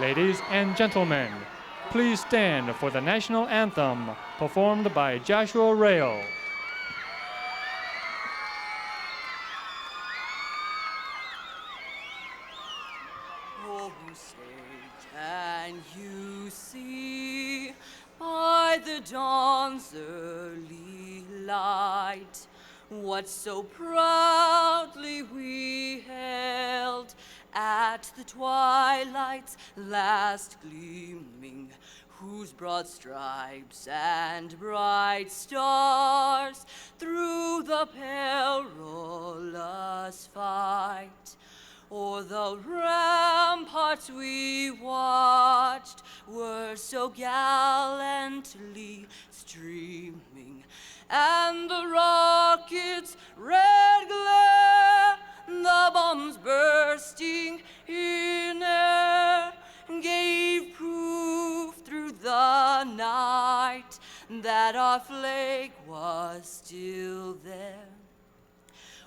Ladies and gentlemen, please stand for the national anthem performed by Joshua Rail. Oh, say, can you see by the dawn's early light what so proudly we held at the twilight's last gleaming, whose broad stripes and bright stars through the perilous fight o'er the ramparts we watched were so gallantly streaming, and the rocket's red glare, the bombs bursting in air, gave proof through the night that our flag was still there.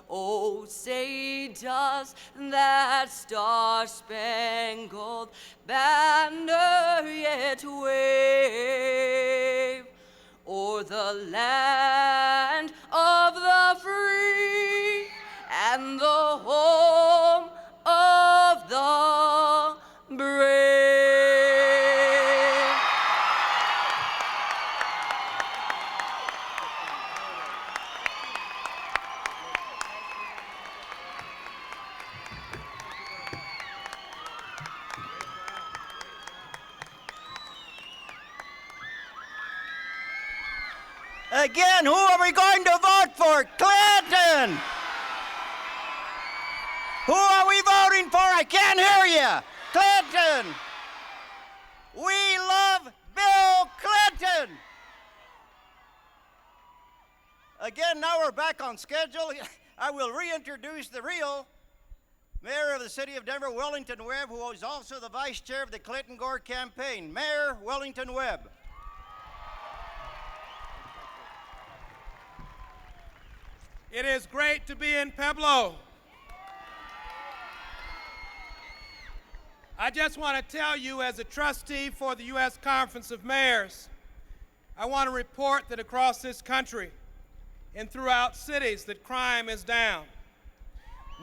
Oh, say does that star-spangled banner yet wave o'er the land of the free and the home of the brave? Again, who are we going to vote for? Clinton! Who are we voting for? I can't hear you. Clinton! We love Bill Clinton! Again, now we're back on schedule. I will reintroduce the real mayor of the city of Denver, Wellington Webb, who is also the vice chair of the Clinton-Gore campaign. Mayor Wellington Webb. It is great to be in Pueblo. I just want to tell you, as a trustee for the U.S. Conference of Mayors, I want to report that across this country and throughout cities that crime is down.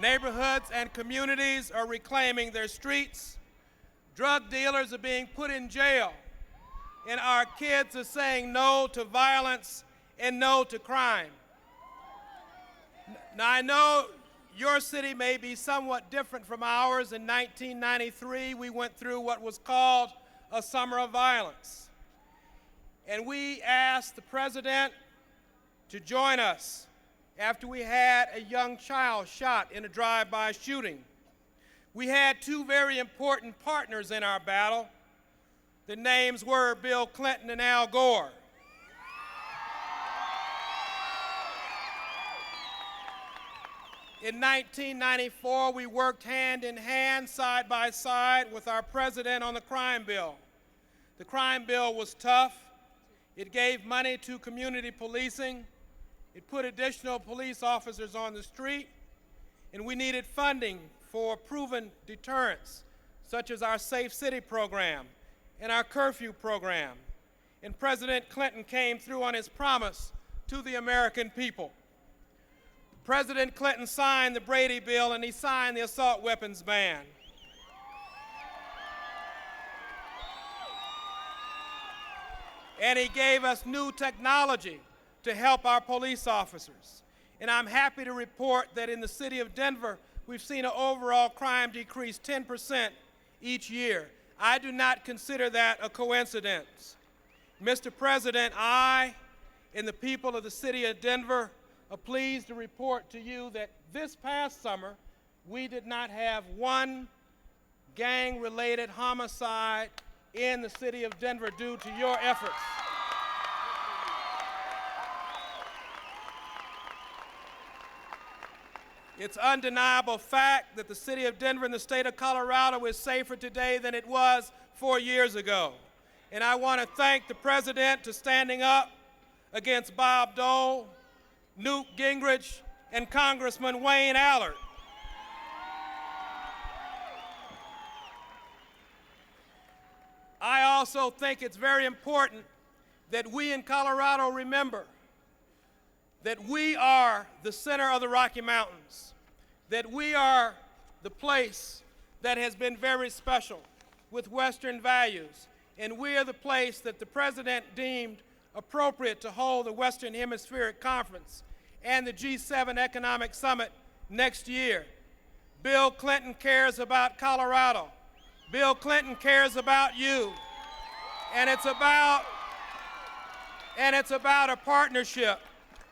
Neighborhoods and communities are reclaiming their streets. Drug dealers are being put in jail. And our kids are saying no to violence and no to crime. Now, I know your city may be somewhat different from ours. In 1993, we went through what was called a summer of violence. And we asked the president to join us after we had a young child shot in a drive-by shooting. We had two very important partners in our battle. The names were Bill Clinton and Al Gore. In 1994, we worked hand in hand, side by side, with our president on the crime bill. The crime bill was tough. It gave money to community policing. It put additional police officers on the street. And we needed funding for proven deterrents, such as our Safe City program and our curfew program. And President Clinton came through on his promise to the American people. President Clinton signed the Brady Bill, and he signed the assault weapons ban. And he gave us new technology to help our police officers. And I'm happy to report that in the city of Denver, we've seen an overall crime decrease 10% each year. I do not consider that a coincidence. Mr. President, I and the people of the city of Denver are pleased to report to you that this past summer, we did not have one gang-related homicide in the city of Denver due to your efforts. It's undeniable fact that the city of Denver and the state of Colorado is safer today than it was 4 years ago. And I want to thank the president for standing up against Bob Dole, Newt Gingrich, and Congressman Wayne Allard. I also think it's very important that we in Colorado remember that we are the center of the Rocky Mountains, that we are the place that has been very special with Western values, and we are the place that the President deemed appropriate to hold the Western Hemispheric Conference and the G7 Economic Summit next year. Bill Clinton cares about Colorado. Bill Clinton cares about you. And it's about a partnership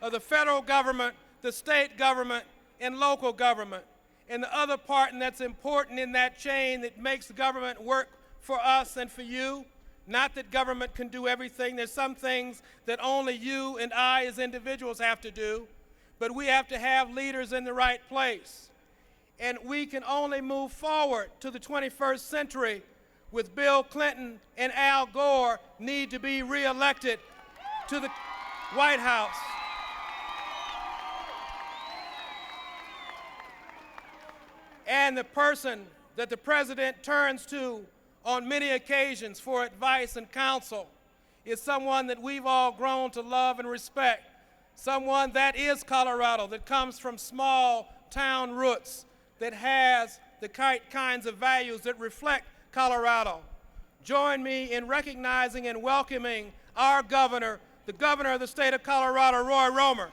of the federal government, the state government, and local government. And the other part, and that's important in that chain that makes the government work for us and for you, not that government can do everything. There's some things that only you and I as individuals have to do, but we have to have leaders in the right place. And we can only move forward to the 21st century with Bill Clinton and Al Gore need to be reelected to the White House. And the person that the President turns to on many occasions for advice and counsel is someone that we've all grown to love and respect, someone that is Colorado, that comes from small town roots, that has the kinds of values that reflect Colorado. Join me in recognizing and welcoming our governor, the governor of the state of Colorado, Roy Romer.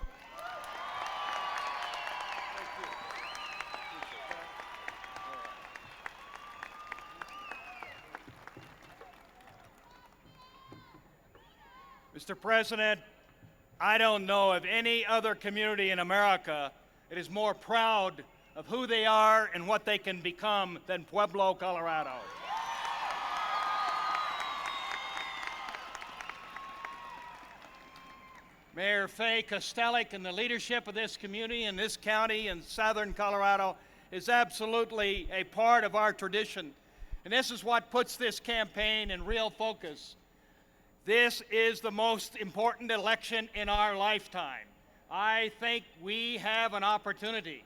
Mr. President, I don't know of any other community in America that is more proud of who they are and what they can become than Pueblo, Colorado. Mayor Fay Kostelic and the leadership of this community and this county in southern Colorado is absolutely a part of our tradition. And this is what puts this campaign in real focus. This is the most important election in our lifetime. I think we have an opportunity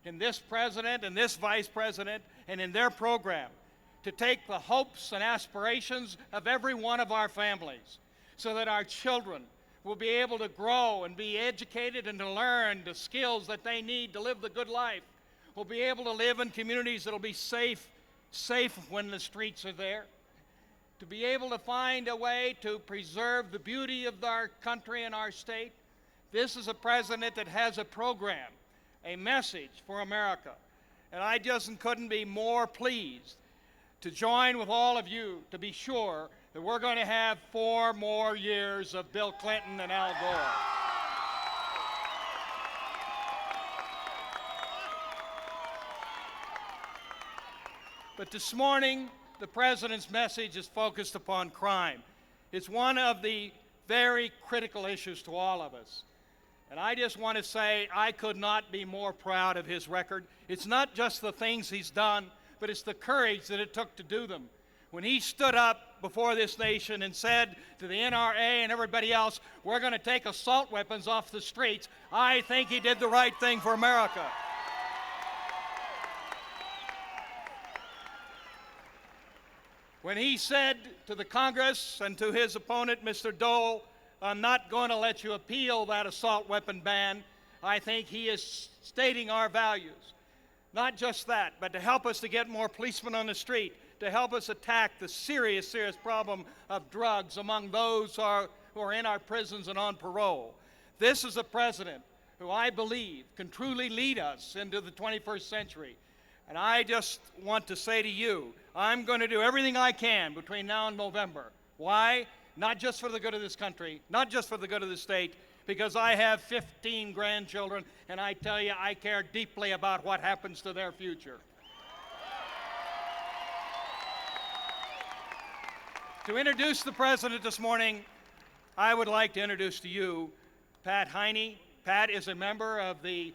in this president and this vice president and in their program to take the hopes and aspirations of every one of our families so that our children will be able to grow and be educated and to learn the skills that they need to live the good life. We'll be able to live in communities that will be safe when the streets are there. To be able to find a way to preserve the beauty of our country and our state. This is a president that has a program, a message for America. And I just couldn't be more pleased to join with all of you to be sure that we're going to have 4 more years of Bill Clinton and Al Gore. But this morning, the President's message is focused upon crime. It's one of the very critical issues to all of us. And I just want to say I could not be more proud of his record. It's not just the things he's done, but it's the courage that it took to do them. When he stood up before this nation and said to the NRA and everybody else, we're going to take assault weapons off the streets, I think he did the right thing for America. When he said to the Congress and to his opponent, Mr. Dole, I'm not going to let you appeal that assault weapon ban, I think he is stating our values. Not just that, but to help us to get more policemen on the street, to help us attack the serious problem of drugs among those who are in our prisons and on parole. This is a president who I believe can truly lead us into the 21st century. And I just want to say to you, I'm going to do everything I can between now and November. Why? Not just for the good of this country, not just for the good of the state, because I have 15 grandchildren, and I tell you, I care deeply about what happens to their future. To introduce the President this morning, I would like to introduce to you Pat Heine. Pat is a member of the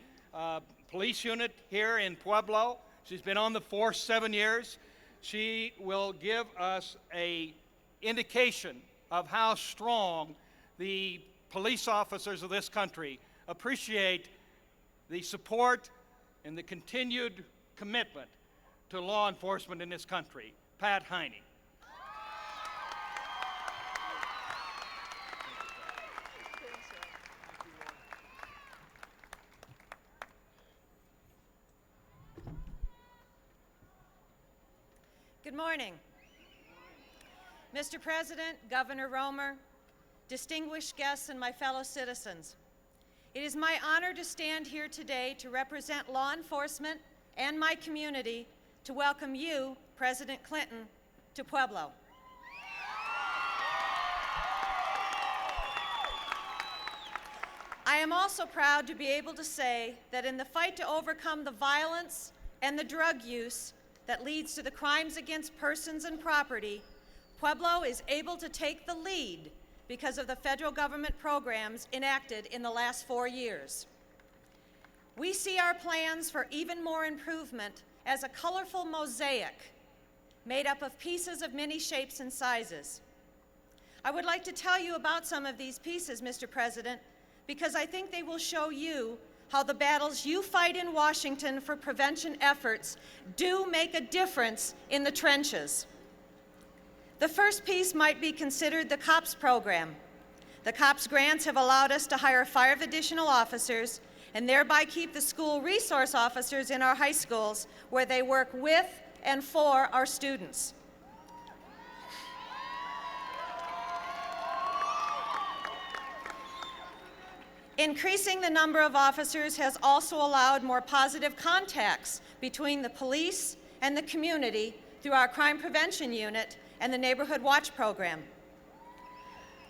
police unit here in Pueblo. She's been on the force 7 years. She will give us an indication of how strong the police officers of this country appreciate the support and the continued commitment to law enforcement in this country. Pat Heine. Good morning. Mr. President, Governor Romer, distinguished guests, and my fellow citizens, it is my honor to stand here today to represent law enforcement and my community to welcome you, President Clinton, to Pueblo. I am also proud to be able to say that in the fight to overcome the violence and the drug use that leads to the crimes against persons and property, Pueblo is able to take the lead because of the federal government programs enacted in the last 4 years. We see our plans for even more improvement as a colorful mosaic made up of pieces of many shapes and sizes. I would like to tell you about some of these pieces, Mr. President, because I think they will show you how the battles you fight in Washington for prevention efforts do make a difference in the trenches. The first piece might be considered the COPS program. The COPS grants have allowed us to hire 5 additional officers and thereby keep the school resource officers in our high schools where they work with and for our students. Increasing the number of officers has also allowed more positive contacts between the police and the community through our crime prevention unit and the Neighborhood Watch program.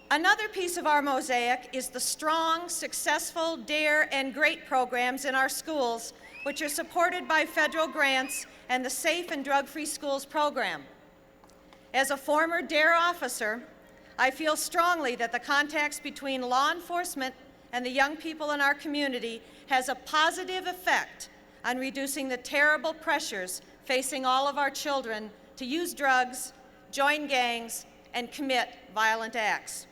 Another piece of our mosaic is the strong, successful DARE and GREAT programs in our schools, which are supported by federal grants and the Safe and Drug-Free Schools program. As a former DARE officer, I feel strongly that the contacts between law enforcement and the young people in our community has a positive effect on reducing the terrible pressures facing all of our children to use drugs, join gangs, and commit violent acts.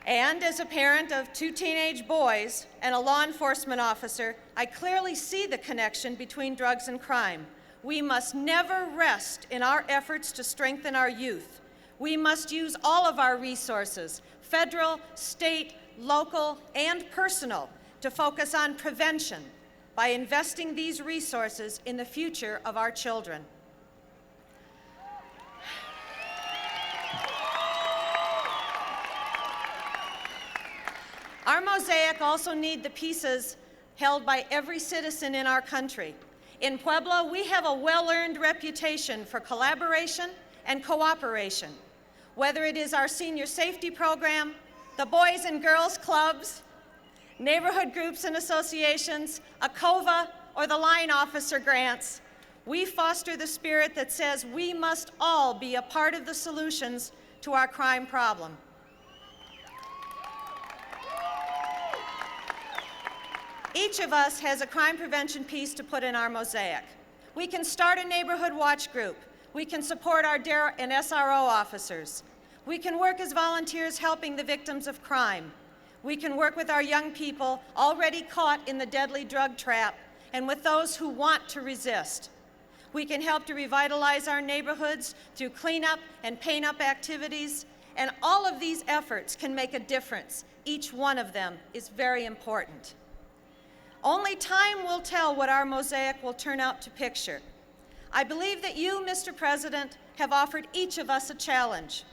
And as a parent of 2 teenage boys and a law enforcement officer, I clearly see the connection between drugs and crime. We must never rest in our efforts to strengthen our youth. We must use all of our resources, federal, state, local, and personal, to focus on prevention by investing these resources in the future of our children. Our mosaic also needs the pieces held by every citizen in our country. In Pueblo, we have a well-earned reputation for collaboration and cooperation. Whether it is our senior safety program, the Boys and Girls Clubs, neighborhood groups and associations, ACOVA, or the line officer grants, we foster the spirit that says we must all be a part of the solutions to our crime problem. Each of us has a crime prevention piece to put in our mosaic. We can start a neighborhood watch group. We can support our DARE and SRO officers. We can work as volunteers helping the victims of crime. We can work with our young people already caught in the deadly drug trap and with those who want to resist. We can help to revitalize our neighborhoods through cleanup and paint-up activities, and all of these efforts can make a difference. Each one of them is very important. Only time will tell what our mosaic will turn out to picture. I believe that you, Mr. President, have offered each of us a challenge.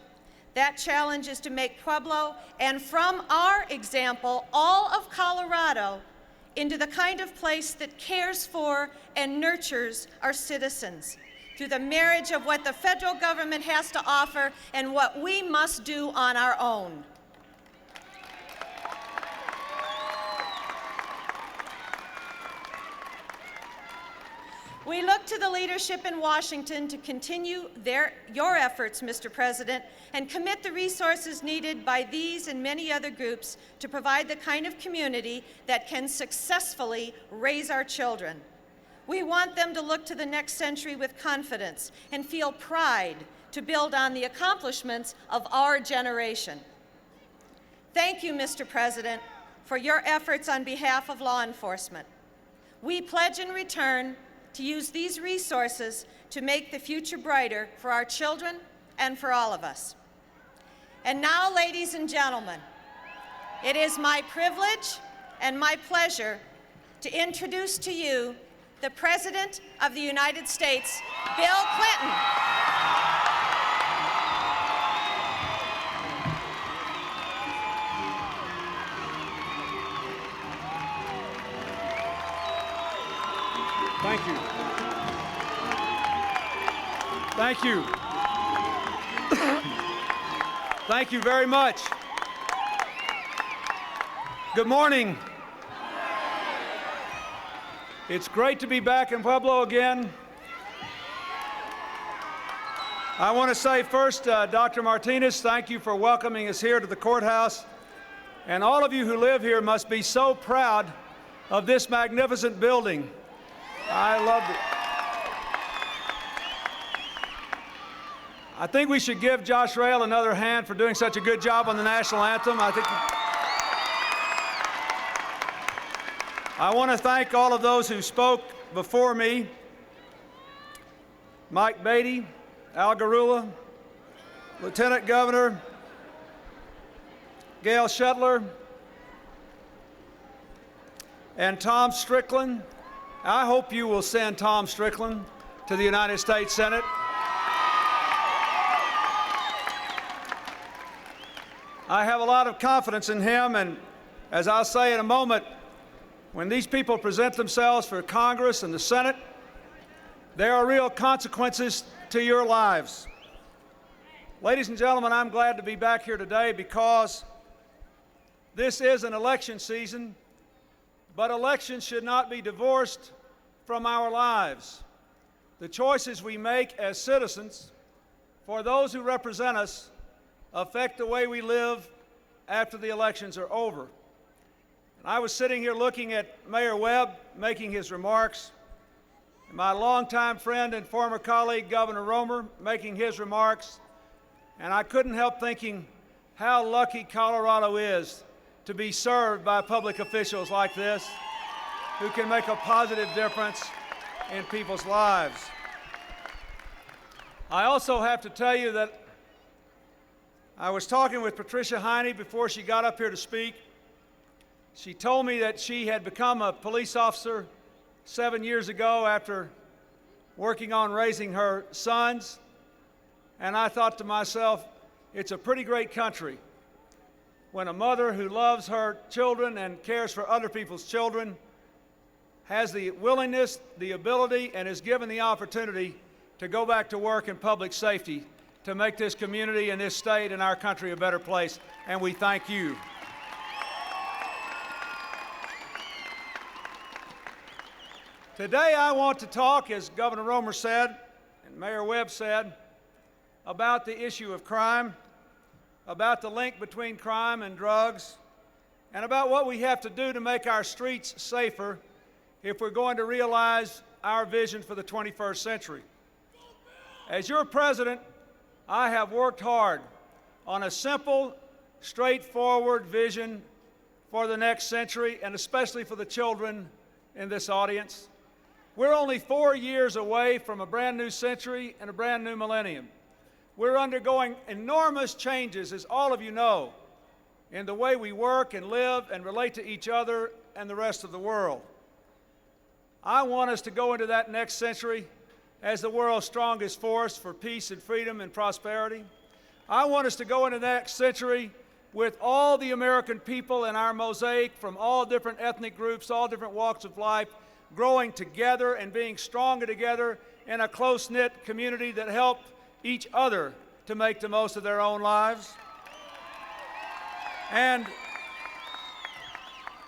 That challenge is to make Pueblo, and from our example, all of Colorado, into the kind of place that cares for and nurtures our citizens through the marriage of what the federal government has to offer and what we must do on our own. We look to the leadership in Washington to continue your efforts, Mr. President, and commit the resources needed by these and many other groups to provide the kind of community that can successfully raise our children. We want them to look to the next century with confidence and feel pride to build on the accomplishments of our generation. Thank you, Mr. President, for your efforts on behalf of law enforcement. We pledge in return to use these resources to make the future brighter for our children and for all of us. And now, ladies and gentlemen, it is my privilege and my pleasure to introduce to you the President of the United States, Bill Clinton. Thank you. Thank you. Thank you very much. Good morning. It's great to be back in Pueblo again. I want to say first, Dr. Martinez, thank you for welcoming us here to the courthouse. And all of you who live here must be so proud of this magnificent building. I loved it. I think we should give Josh Rail another hand for doing such a good job on the national anthem. I want to thank all of those who spoke before me. Mike Beatty, Al Garula, Lieutenant Governor Gail Shetler, and Tom Strickland. I hope you will send Tom Strickland to the United States Senate. I have a lot of confidence in him, and as I'll say in a moment, when these people present themselves for Congress and the Senate, there are real consequences to your lives. Ladies and gentlemen, I'm glad to be back here today because this is an election season, but elections should not be divorced from our lives. The choices we make as citizens for those who represent us affect the way we live after the elections are over. I was sitting here looking at Mayor Webb making his remarks, and my longtime friend and former colleague, Governor Romer, making his remarks, and I couldn't help thinking how lucky Colorado is to be served by public officials like this, who can make a positive difference in people's lives. I also have to tell you that I was talking with Patricia Heine before she got up here to speak. She told me that she had become a police officer 7 years ago after working on raising her sons. And I thought to myself, it's a pretty great country when a mother who loves her children and cares for other people's children has the willingness, the ability, and is given the opportunity to go back to work in public safety to make this community and this state and our country a better place. And we thank you. Today I want to talk, as Governor Romer said and Mayor Webb said, about the issue of crime, about the link between crime and drugs, and about what we have to do to make our streets safer if we're going to realize our vision for the 21st century. As your president, I have worked hard on a simple, straightforward vision for the next century, and especially for the children in this audience. We're only 4 years away from a brand new century and a brand new millennium. We're undergoing enormous changes, as all of you know, in the way we work and live and relate to each other and the rest of the world. I want us to go into that next century as the world's strongest force for peace and freedom and prosperity. I want us to go into the next century with all the American people in our mosaic from all different ethnic groups, all different walks of life, growing together and being stronger together in a close-knit community that help each other to make the most of their own lives. And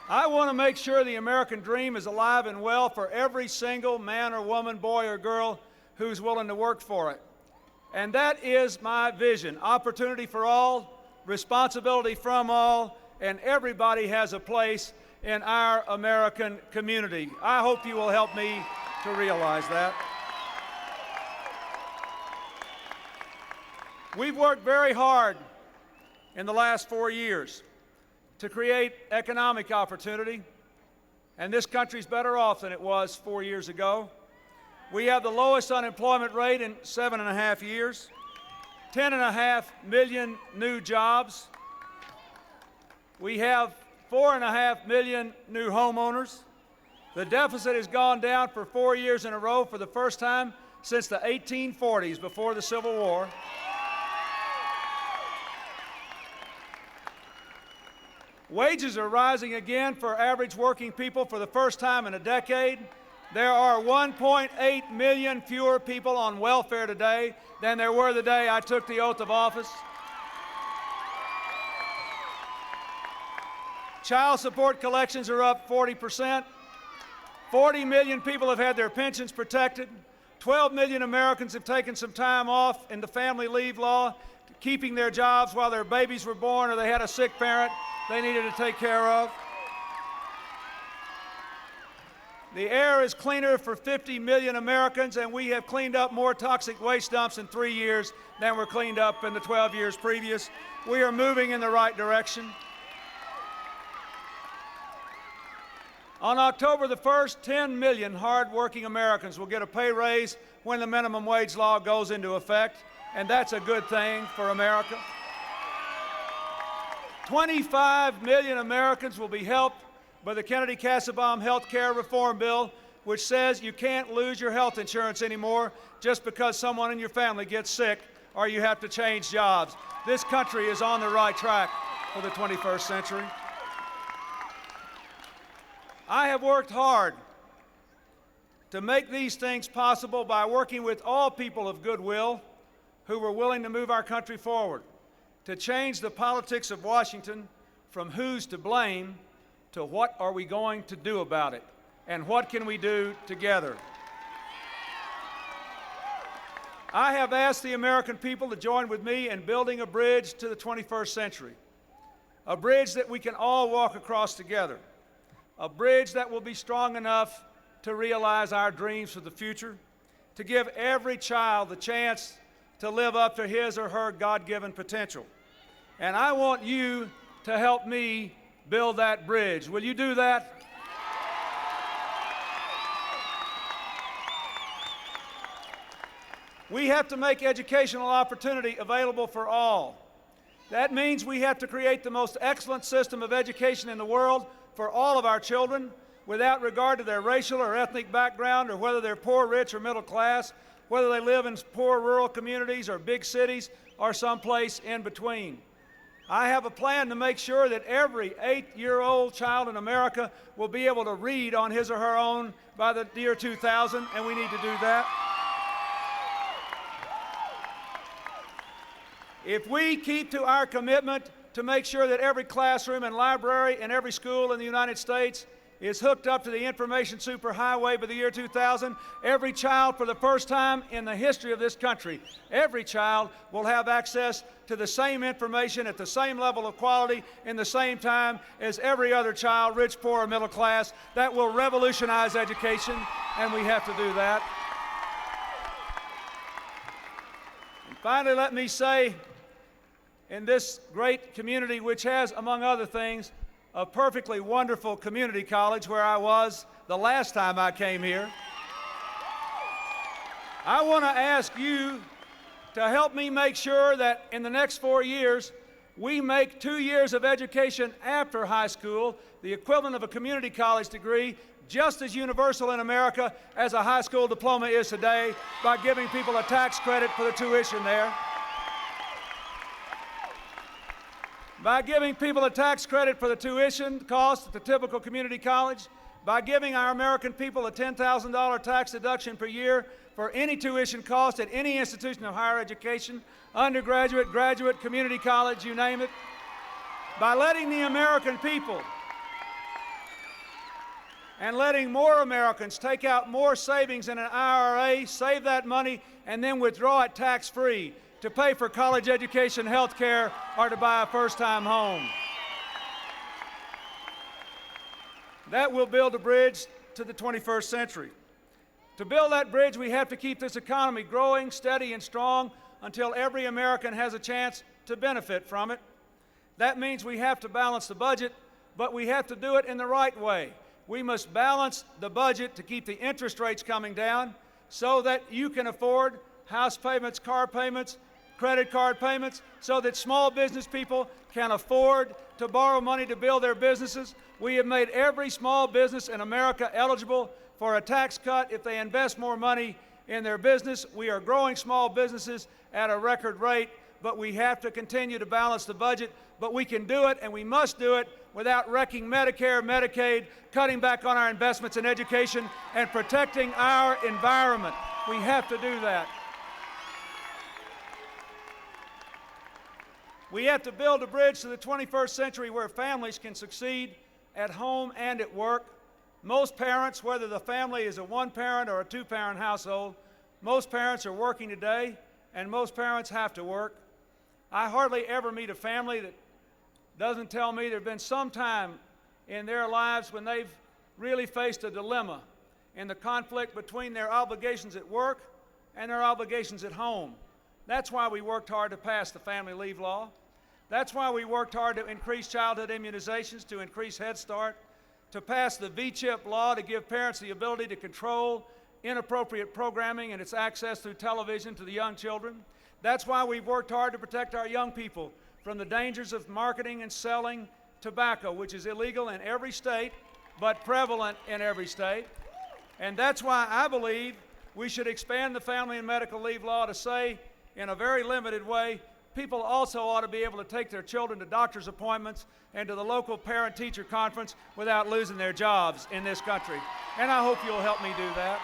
I want to make sure the American dream is alive and well for every single man or woman, boy or girl who's willing to work for it. And that is my vision: opportunity for all, responsibility from all, and everybody has a place in our American community. I hope you will help me to realize that. We've worked very hard in the last 4 years to create economic opportunity, and this country's better off than it was 4 years ago. We have the lowest unemployment rate in 7.5 years, 10.5 million new jobs. We have 4.5 million new homeowners, The deficit has gone down for 4 years in a row for the first time since the 1840s, before the Civil War. Wages are rising again for average working people for the first time in a decade. There are 1.8 million fewer people on welfare today than there were the day I took the oath of office. Child support collections are up 40%. 40 million people have had their pensions protected. 12 million Americans have taken some time off in the family leave law, keeping their jobs while their babies were born or they had a sick parent they needed to take care of. The air is cleaner for 50 million Americans, and we have cleaned up more toxic waste dumps in 3 years than were cleaned up in the 12 years previous. We are moving in the right direction. On October the 1st, 10 million hard-working Americans will get a pay raise when the minimum wage law goes into effect, and that's a good thing for America. 25 million Americans will be helped by the Kennedy-Kassebaum health care reform bill, which says you can't lose your health insurance anymore just because someone in your family gets sick or you have to change jobs. This country is on the right track for the 21st century. I have worked hard to make these things possible by working with all people of goodwill who were willing to move our country forward, to change the politics of Washington from who's to blame to what are we going to do about it, and what can we do together. I have asked the American people to join with me in building a bridge to the 21st century, a bridge that we can all walk across together, a bridge that will be strong enough to realize our dreams for the future, to give every child the chance to live up to his or her God-given potential. And I want you to help me build that bridge. Will you do that? We have to make educational opportunity available for all. That means we have to create the most excellent system of education in the world for all of our children, without regard to their racial or ethnic background, or whether they're poor, rich, or middle class, whether they live in poor rural communities or big cities or someplace in between. I have a plan to make sure that every 8-year-old child in America will be able to read on his or her own by the year 2000, and we need to do that. If we keep to our commitment to make sure that every classroom and library in every school in the United States is hooked up to the information superhighway by the year 2000, every child, for the first time in the history of this country, every child will have access to the same information at the same level of quality in the same time as every other child, rich, poor, or middle class. That will revolutionize education, and we have to do that. And finally, let me say, in this great community, which has, among other things, a perfectly wonderful community college where I was the last time I came here, I want to ask you to help me make sure that in the next 4 years, we make 2 years of education after high school, the equivalent of a community college degree, just as universal in America as a high school diploma is today, by giving people a tax credit for the tuition there. By giving people a tax credit for the tuition cost at the typical community college, by giving our American people a $10,000 tax deduction per year for any tuition cost at any institution of higher education, undergraduate, graduate, community college, you name it, by letting the American people and letting more Americans take out more savings in an IRA, save that money, and then withdraw it tax-free to pay for college education, health care, or to buy a first-time home. That will build a bridge to the 21st century. To build that bridge, we have to keep this economy growing, steady, and strong until every American has a chance to benefit from it. That means we have to balance the budget, but we have to do it in the right way. We must balance the budget to keep the interest rates coming down so that you can afford house payments, car payments, credit card payments, so that small business people can afford to borrow money to build their businesses. We have made every small business in America eligible for a tax cut if they invest more money in their business. We are growing small businesses at a record rate, but we have to continue to balance the budget. But we can do it, and we must do it without wrecking Medicare, Medicaid, cutting back on our investments in education, and protecting our environment. We have to do that. We have to build a bridge to the 21st century where families can succeed at home and at work. Most parents, whether the family is a one-parent or a two-parent household, most parents are working today, and most parents have to work. I hardly ever meet a family that doesn't tell me there have been some time in their lives when they've really faced a dilemma in the conflict between their obligations at work and their obligations at home. That's why we worked hard to pass the family leave law. That's why we worked hard to increase childhood immunizations, to increase Head Start, to pass the V-chip law to give parents the ability to control inappropriate programming and its access through television to the young children. That's why we've worked hard to protect our young people from the dangers of marketing and selling tobacco, which is illegal in every state, but prevalent in every state. And that's why I believe we should expand the family and medical leave law to say, in a very limited way, people also ought to be able to take their children to doctor's appointments and to the local parent-teacher conference without losing their jobs in this country. And I hope you'll help me do that.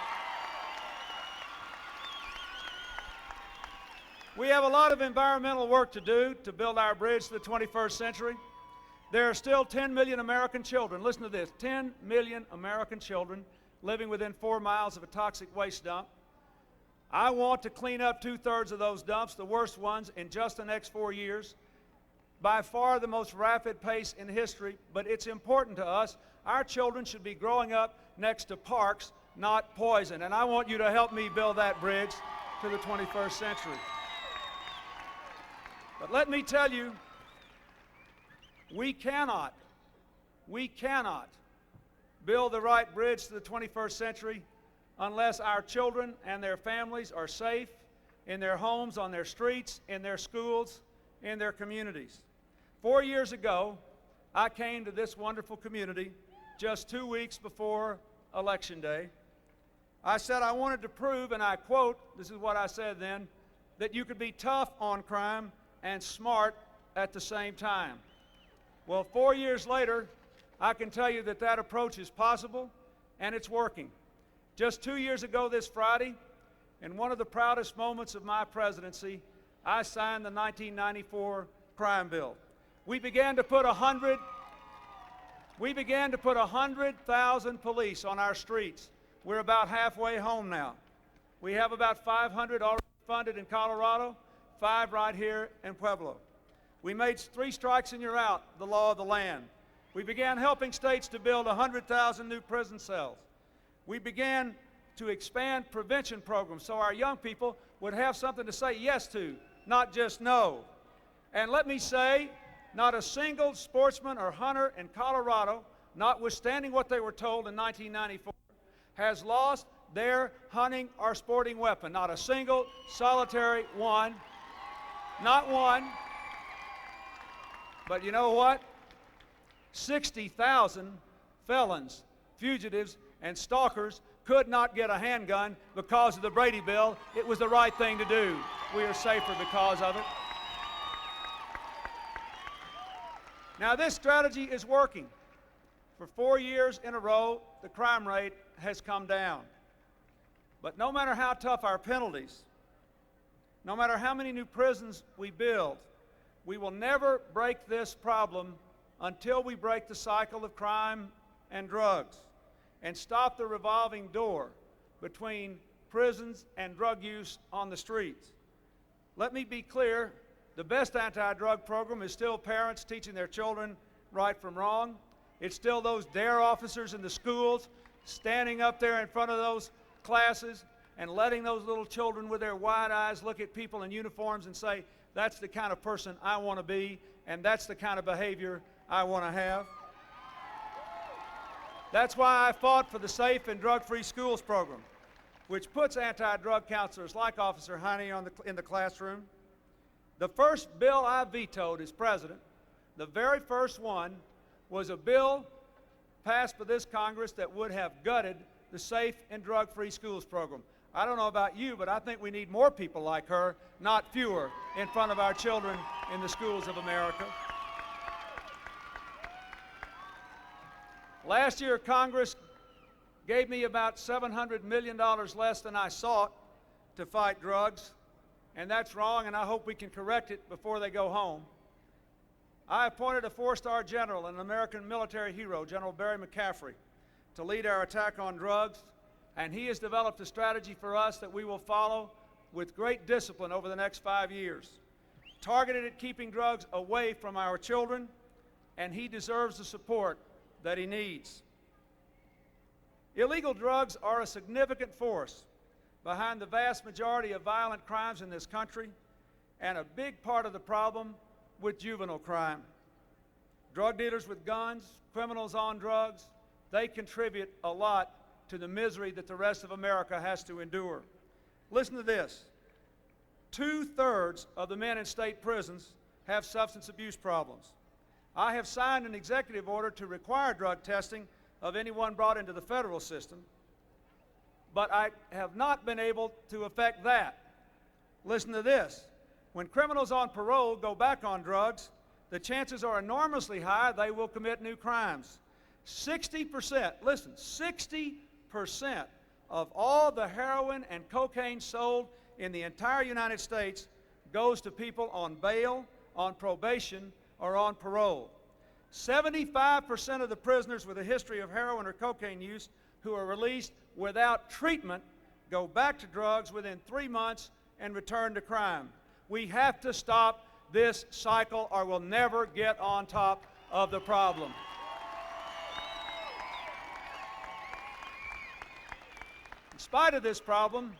We have a lot of environmental work to do to build our bridge to the 21st century. There are still 10 million American children, listen to this, 10 million American children living within 4 miles of a toxic waste dump. I want to clean up 2/3 of those dumps, the worst ones, in just the next 4 years. By far the most rapid pace in history, but it's important to us. Our children should be growing up next to parks, not poison. And I want you to help me build that bridge to the 21st century. But let me tell you, we cannot build the right bridge to the 21st century unless our children and their families are safe in their homes, on their streets, in their schools, in their communities. 4 years ago, I came to this wonderful community just 2 weeks before Election Day. I said I wanted to prove, and I quote, this is what I said then, that you could be tough on crime and smart at the same time. Well, 4 years later, I can tell you that that approach is possible, and it's working. Just 2 years ago this Friday, in one of the proudest moments of my presidency, I signed the 1994 crime bill. We began to put 100,000 police on our streets. We're about halfway home now. We have about 500 already funded in Colorado, 5 right here in Pueblo. We made 3 strikes and you're out, the law of the land. We began helping states to build 100,000 new prison cells. We began to expand prevention programs so our young people would have something to say yes to, not just no. And let me say, not a single sportsman or hunter in Colorado, notwithstanding what they were told in 1994, has lost their hunting or sporting weapon. Not a single solitary one. Not one. But you know what? 60,000 felons, fugitives, and stalkers could not get a handgun because of the Brady Bill. It was the right thing to do. We are safer because of it. Now, this strategy is working. For 4 years in a row, the crime rate has come down. But no matter how tough our penalties, no matter how many new prisons we build, we will never break this problem until we break the cycle of crime and drugs and stop the revolving door between prisons and drug use on the streets. Let me be clear, the best anti-drug program is still parents teaching their children right from wrong. It's still those DARE officers in the schools standing up there in front of those classes and letting those little children with their wide eyes look at people in uniforms and say, that's the kind of person I want to be, and that's the kind of behavior I want to have. That's why I fought for the Safe and Drug-Free Schools program, which puts anti-drug counselors like Officer Heine in the classroom. The first bill I vetoed as president The very first one was a bill passed by this Congress that would have gutted the Safe and Drug-Free Schools program. I don't know about you, but I think we need more people like her, not fewer, in front of our children in the schools of America. Last year, Congress gave me about $700 million less than I sought to fight drugs, and that's wrong, and I hope we can correct it before they go home. I appointed a four-star general, an American military hero, General Barry McCaffrey, to lead our attack on drugs, and he has developed a strategy for us that we will follow with great discipline over the next 5 years, targeted at keeping drugs away from our children, and he deserves the support that he needs. Illegal drugs are a significant force behind the vast majority of violent crimes in this country and a big part of the problem with juvenile crime. Drug dealers with guns, criminals on drugs, they contribute a lot to the misery that the rest of America has to endure. Listen to this. 2/3 of the men in state prisons have substance abuse problems. I have signed an executive order to require drug testing of anyone brought into the federal system, but I have not been able to effect that. Listen to this. When criminals on parole go back on drugs, the chances are enormously high they will commit new crimes. 60%, listen, 60% of all the heroin and cocaine sold in the entire United States goes to people on bail, on probation, or on parole. 75% of the prisoners with a history of heroin or cocaine use who are released without treatment go back to drugs within 3 months and return to crime. We have to stop this cycle or we'll never get on top of the problem. In spite of this problem,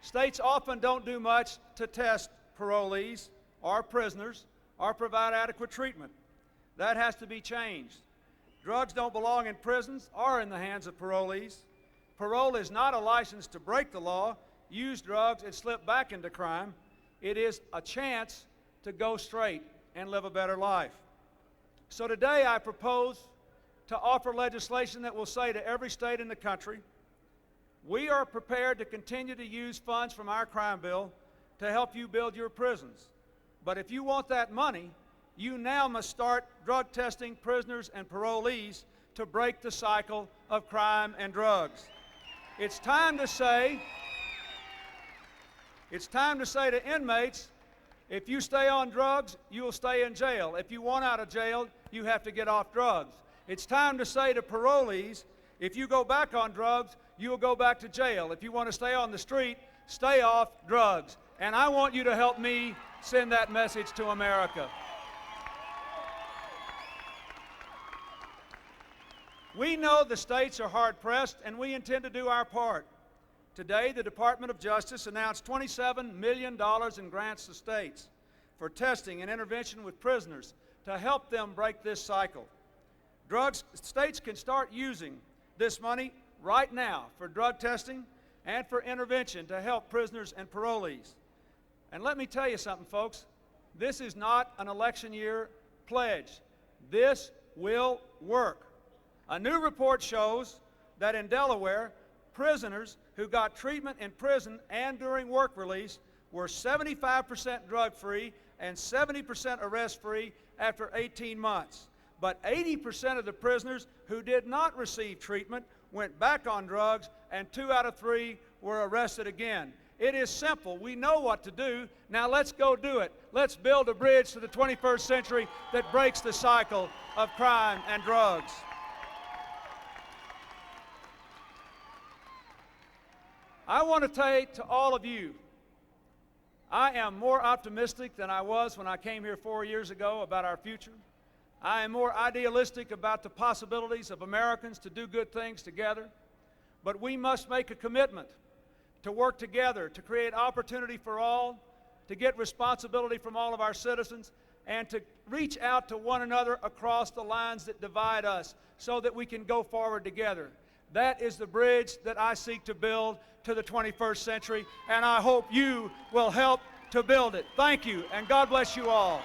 states often don't do much to test parolees or prisoners or provide adequate treatment. That has to be changed. Drugs don't belong in prisons or in the hands of parolees. Parole is not a license to break the law, use drugs, and slip back into crime. It is a chance to go straight and live a better life. So today I propose to offer legislation that will say to every state in the country, we are prepared to continue to use funds from our crime bill to help you build your prisons. But if you want that money, you now must start drug testing prisoners and parolees to break the cycle of crime and drugs. It's time to say to inmates, if you stay on drugs, you will stay in jail. If you want out of jail, you have to get off drugs. It's time to say to parolees, if you go back on drugs, you will go back to jail. If you want to stay on the street, stay off drugs. And I want you to help me send that message to America. We know the states are hard-pressed, and we intend to do our part. Today, the Department of Justice announced $27 million in grants to states for testing and intervention with prisoners to help them break this cycle. States can start using this money right now for drug testing and for intervention to help prisoners and parolees. And let me tell you something, folks. This is not an election year pledge. This will work. A new report shows that in Delaware, prisoners who got treatment in prison and during work release were 75% drug-free and 70% arrest-free after 18 months. But 80% of the prisoners who did not receive treatment went back on drugs, and 2 out of 3 were arrested again. It is simple. We know what to do. Now let's go do it. Let's build a bridge to the 21st century that breaks the cycle of crime and drugs. I want to say to all of you, I am more optimistic than I was when I came here 4 years ago about our future. I am more idealistic about the possibilities of Americans to do good things together. But we must make a commitment to work together, to create opportunity for all, to get responsibility from all of our citizens, and to reach out to one another across the lines that divide us so that we can go forward together. That is the bridge that I seek to build to the 21st century, and I hope you will help to build it. Thank you, and God bless you all.